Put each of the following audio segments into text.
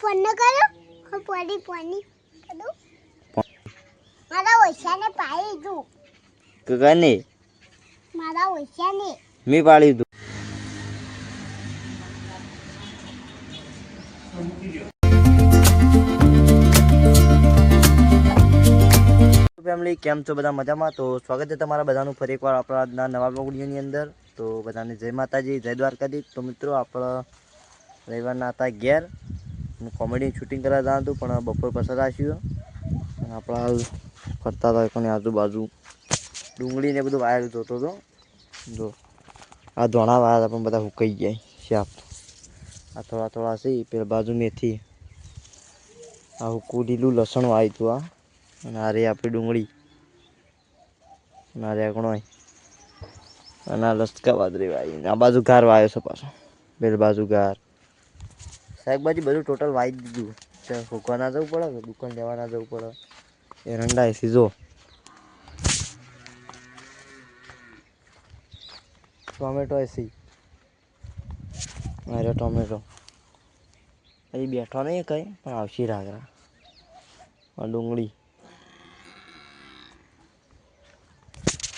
Phone ન કરો પોણી પોણી કદું મારા ઓછાને પાઈ દઉં કને મારા ઓછાને મી પાડી દઉં ફેમિલી કેમ છો બધા મજામાં? તો સ્વાગત છે તમારા બધાનું ફરી એકવાર આપણા નવા વિડીયોની અંદર. તો બધાને જય માતાજી, જય દ્વારકાધીશ. તો મિત્રો આપણે રવિવારના હતા ઘેર કોમેડી શૂટિંગ કરવા જવાનું હતું, પણ બપોર પસાર રાખ્યું અને આપણે હાલ ફરતા હતા કોની આજુબાજુ ડુંગળી ને બધું વાયર જોતો હતો. જો આ ધોણા વાયા હતા પણ બધા સુકાઈ ગયા શાપ. આ થોડા થોડા છે પેલા બાજુ મેથી આ હુકું લીલું લસણ વાવ્યું હતું આ. અને આ રે આપણી ડુંગળી અને આ રેકણો અને આ લસકા બાજરી વાવી. આ બાજુ ગાર વાવ્યો છે પાછો, પેલી બાજુ ગાર શાકભાજી બધું ટોટલ વાવી દીધું. ત્યાં ફૂકવા ના જવું પડે કે દુકાન લેવા ના જવું પડે. એરંડા એ સીઝો ટોમેટો એસી અરે ટોમેટો હજી બેઠો નહીં કંઈ પણ આવશે રાગરા. ડુંગળી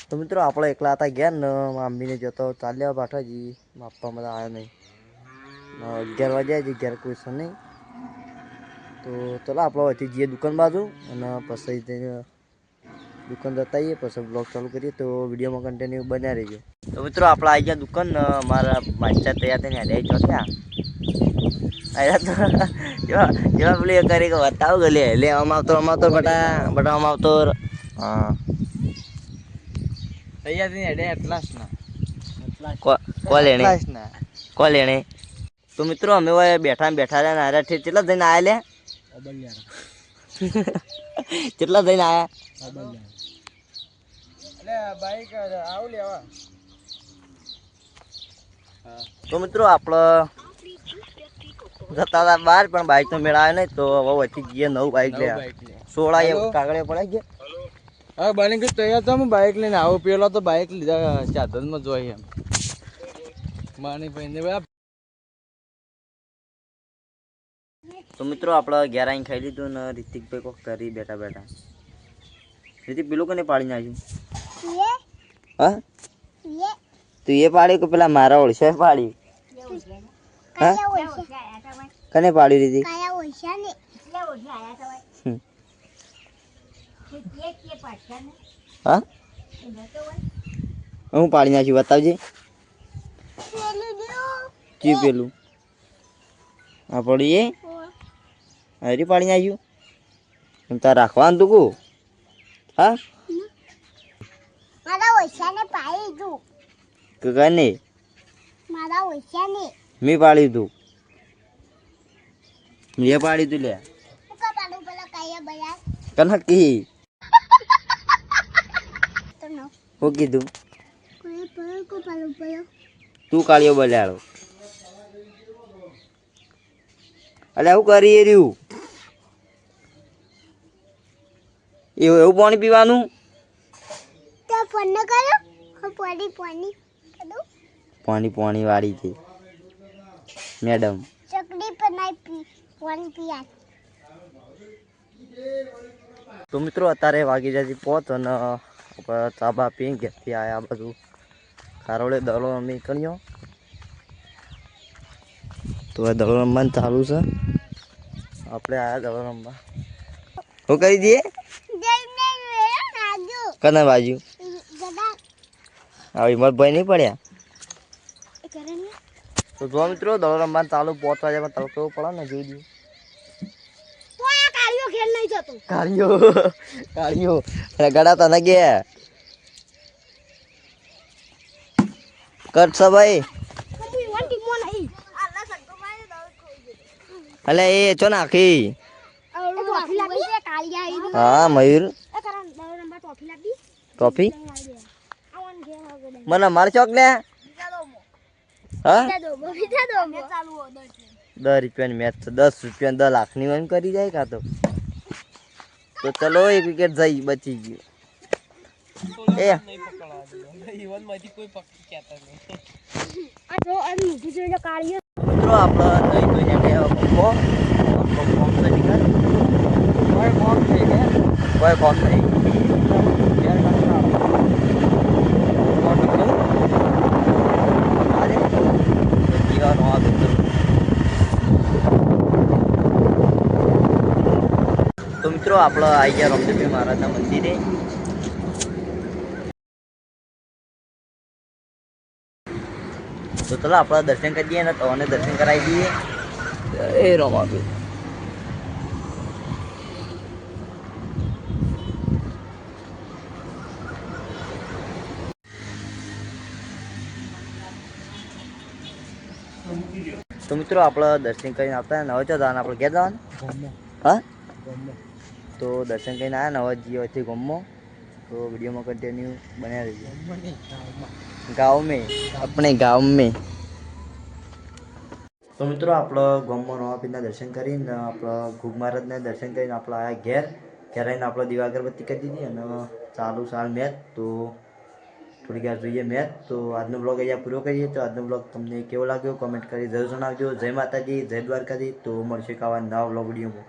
તો મિત્રો આપણે એકલા હતા ગયા ને મમ્મીને જતો ચાલ્યા પાઠાજી આપવા બધા આવ્યા નહીં. 11 વાગ્યા છે, ઘેર કોઈ છે નહીં. તો ચલો આપણે અહીંથી જઈએ દુકાન બાજુ અને પછી દુકાન જતા આવીએ, પછી બ્લોગ ચાલુ કરીએ. તો વિડીયોમાં કન્ટિન્યુ બન્યા રહીએ. તો મિત્રો આપણે આવી ગયા દુકાન. મારા બાચ્ચા તૈયાર થઈને હડ્યા ચોથ્યા જેવા પેલી કરી કે બતાવો ગલે લે અમાવતો બટા બટા અમાવતો. હા તૈયાર થઈને હડ્યા એટલાસના કોલ એણે. તો મિત્રો અમે બેઠા રહ્યા ને આરા ઠેર કેટલા જઈને આવ્યા લે કેટલા જઈને આવ્યા બાઈક આવું લેવા. તો મિત્રો આપણે જતા હતા બહાર પણ બાઇક તો મેળ આવે નહીં. તો હવે વચ્ચે જઈએ નવું બાઇક લે 16 એ કાગળે પડાઈ ગયા. હવે બની ગયું તૈયાર તો હું બાઇક લઈને આવું. પેલો તો બાઇક લીધા સાધનમાં જોઈએ એમ માની ભાઈ. તો મિત્રો આપણે ઘેર આવીને ખાઈ લીધું ને રિતિકભાઈ કોક કરી બેઠા બેઠા. રિતિક પેલું કને પાડી નાખ્યું? હા તું એ પાડ્યું કે પેલા મારા ઓળશે પાડી? હા કને પાડી રીતિ? હા હું પાડી નાખ્યું બતાવજે. કી પેલું આ પડી એ હરી પાડી નાખ્યું એમ તાર રાખવાનું તું કુ? હા મારા ઓછાને પાઈ દઉં કને મારા ઓછાને મી પાડી તું મેં પાડી તું લે કા પાડું પેલા કાયા બયા કને કી તો નો હું કીધું કોઈ પર કો પાડું પડ્યો તું કાળિયો બલ્યાળો. અલે હું કરી રહ્યું એવું પાણી પીવાનું? તો ફોન ન કરો પોણી પોણી કદું પાણી વાળી છે મેડમ. ચકડી પર નહીં પી પાણી પીયા. તો મિત્રો અત્યારે વાગી જાય પહોંચ અને ચાબા પીને ઘેરથી આવ્યા. બધું ખારોળે દડો અમે કર્યો. તો આ દડો રમવાનું ચાલુ છે. આપણે આવ્યા દડો રમવા. શું કરી દઈએ? કને બાજુ આવી હિંમતભાઈ નહીં પડ્યા? તો જો મિત્રો દડો રમવાનું ચાલુ પહોંચવા જાય પણ તડકો પડે ને જોઈ દઈએ. કાળિયો ગડા તને ગયા કરશો ભાઈ. અલે એ ચો નાખી. હા મયુર ટોફી મને માર ચોક લે. હા 10 રૂપિયાની મેચ છે. 10 રૂપિયા 10 લાખની એમ કરી જાય કાં તો ચલો એ વિકેટ જઈ બચી ગયું. એ મિત્રો આપણે કોઈ કોમ નહીં. અરે જીવાનો આ મિત્રો. તો મિત્રો આપણે આવી ગયા રામદેવપીર મહારાજના મંદિરે. તો ચલો આપણે દર્શન કરી દઈએ ને તો દર્શન કરાવી દઈએ. એ રામાપીર. તો મિત્રો આપણે દર્શન કરીને આવતા ને હવે ચો જવાનું આપણે ઘેર જવાનું. હા તો દર્શન કરીને આવ્યા ને હવે જીઓ થી ગમો. તો વિડીયોમાં કન્ટિન્યુ બન્યા રહીએ. ગાँव में अपने गाँव में. તો મિત્રો આપણે ગામમાં રામાપીરના દર્શન કરીને આપણે ઘૂગ મહારાજના દર્શન કરીને આપણે આવ્યા ઘેર. ઘેર આવીને આપણે દીવા અગરબત્તી કરી દીધી અને ચાલુ સાલ મેચ. તો થોડીક વાર જોઈએ મેચ. તો આજનો બ્લોગ અહીંયા પૂરો કરીએ. તો આજનો બ્લોગ તમને કેવો લાગ્યો કોમેન્ટ કરી જરૂર જણાવજો. જય માતાજી, જય દ્વારકાજી. તો મળશે આવા નવા બ્લોગ વિડીયોમાં.